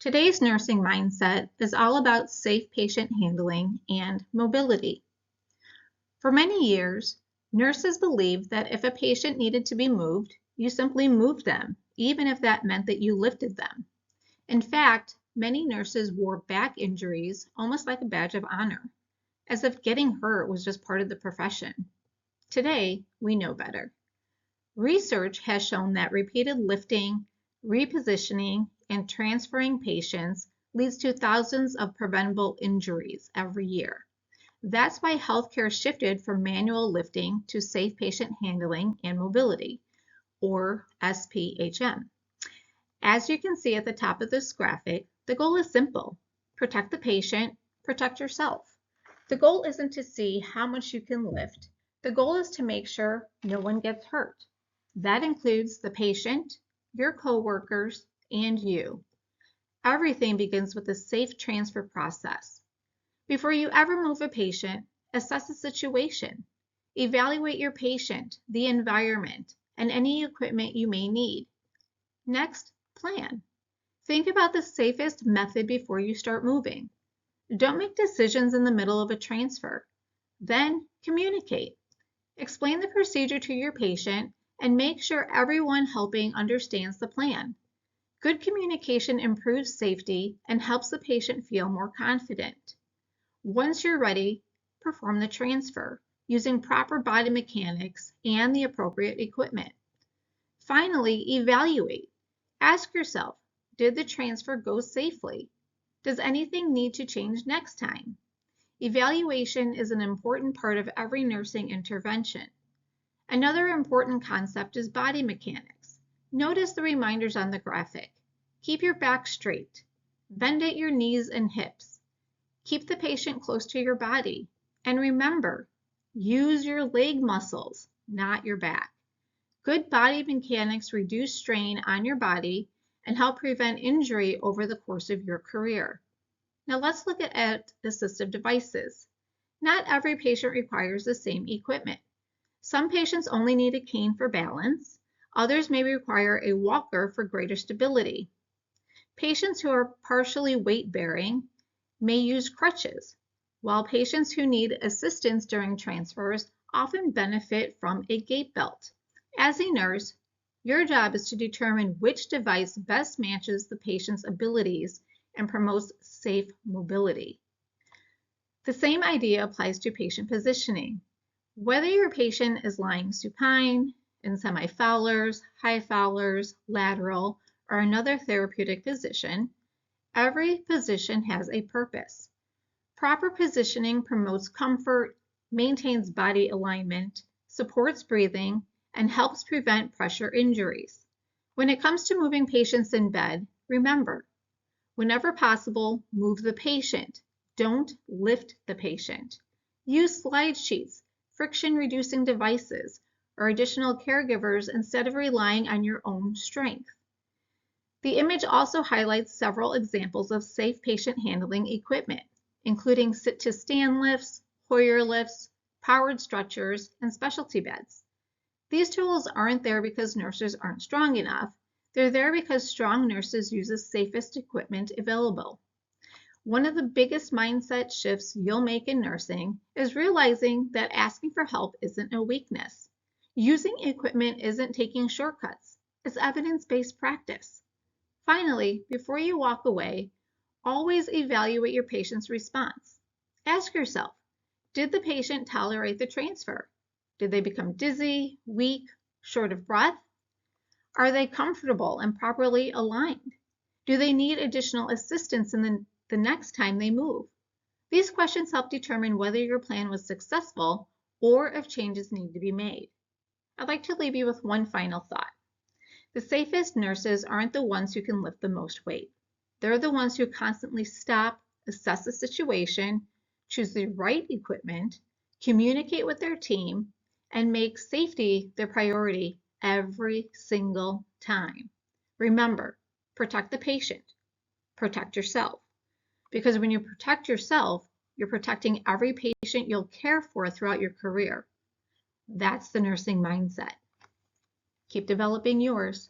Today's nursing mindset is all about safe patient handling and mobility. For many years, nurses believed that if a patient needed to be moved, you simply moved them, even if that meant that you lifted them. In fact, many nurses wore back injuries almost like a badge of honor, as if getting hurt was just part of the profession. Today, we know better. Research has shown that repeated lifting, repositioning, and transferring patients leads to thousands of preventable injuries every year. That's why healthcare shifted from manual lifting to safe patient handling and mobility, or SPHM. As you can see at the top of this graphic, the goal is simple. Protect the patient, protect yourself. The goal isn't to see how much you can lift. The goal is to make sure no one gets hurt. That includes the patient, your coworkers, and you. Everything begins with a safe transfer process. Before you ever move a patient, assess the situation. Evaluate your patient, the environment, and any equipment you may need. Next, plan. Think about the safest method before you start moving. Don't make decisions in the middle of a transfer. Then, communicate. Explain the procedure to your patient and make sure everyone helping understands the plan. Good communication improves safety and helps the patient feel more confident. Once you're ready, perform the transfer using proper body mechanics and the appropriate equipment. Finally, evaluate. Ask yourself, did the transfer go safely? Does anything need to change next time? Evaluation is an important part of every nursing intervention. Another important concept is body mechanics. Notice the reminders on the graphic. Keep your back straight. Bend at your knees and hips. Keep the patient close to your body. And remember, use your leg muscles, not your back. Good body mechanics reduce strain on your body and help prevent injury over the course of your career. Now let's look at assistive devices. Not every patient requires the same equipment. Some patients only need a cane for balance. Others may require a walker for greater stability. Patients who are partially weight-bearing may use crutches, while patients who need assistance during transfers often benefit from a gait belt. As a nurse, your job is to determine which device best matches the patient's abilities and promotes safe mobility. The same idea applies to patient positioning. Whether your patient is lying supine, in semi-Fowlers, high Fowlers, lateral, or another therapeutic position, every position has a purpose. Proper positioning promotes comfort, maintains body alignment, supports breathing, and helps prevent pressure injuries. When it comes to moving patients in bed, remember, whenever possible, move the patient. Don't lift the patient. Use slide sheets, friction-reducing devices, or additional caregivers instead of relying on your own strength. The image also highlights several examples of safe patient handling equipment, including sit-to-stand lifts, Hoyer lifts, powered stretchers, and specialty beds. These tools aren't there because nurses aren't strong enough. They're there because strong nurses use the safest equipment available. One of the biggest mindset shifts you'll make in nursing is realizing that asking for help isn't a weakness. Using equipment isn't taking shortcuts. It's evidence-based practice. Finally, before you walk away, always evaluate your patient's response. Ask yourself, did the patient tolerate the transfer? Did they become dizzy, weak, short of breath? Are they comfortable and properly aligned? Do they need additional assistance in the next time they move? These questions help determine whether your plan was successful or if changes need to be made. I'd like to leave you with one final thought. The safest nurses aren't the ones who can lift the most weight. They're the ones who constantly stop, assess the situation, choose the right equipment, communicate with their team, and make safety their priority every single time. Remember, protect the patient, protect yourself. Because when you protect yourself, you're protecting every patient you'll care for throughout your career. That's the nursing mindset. Keep developing yours.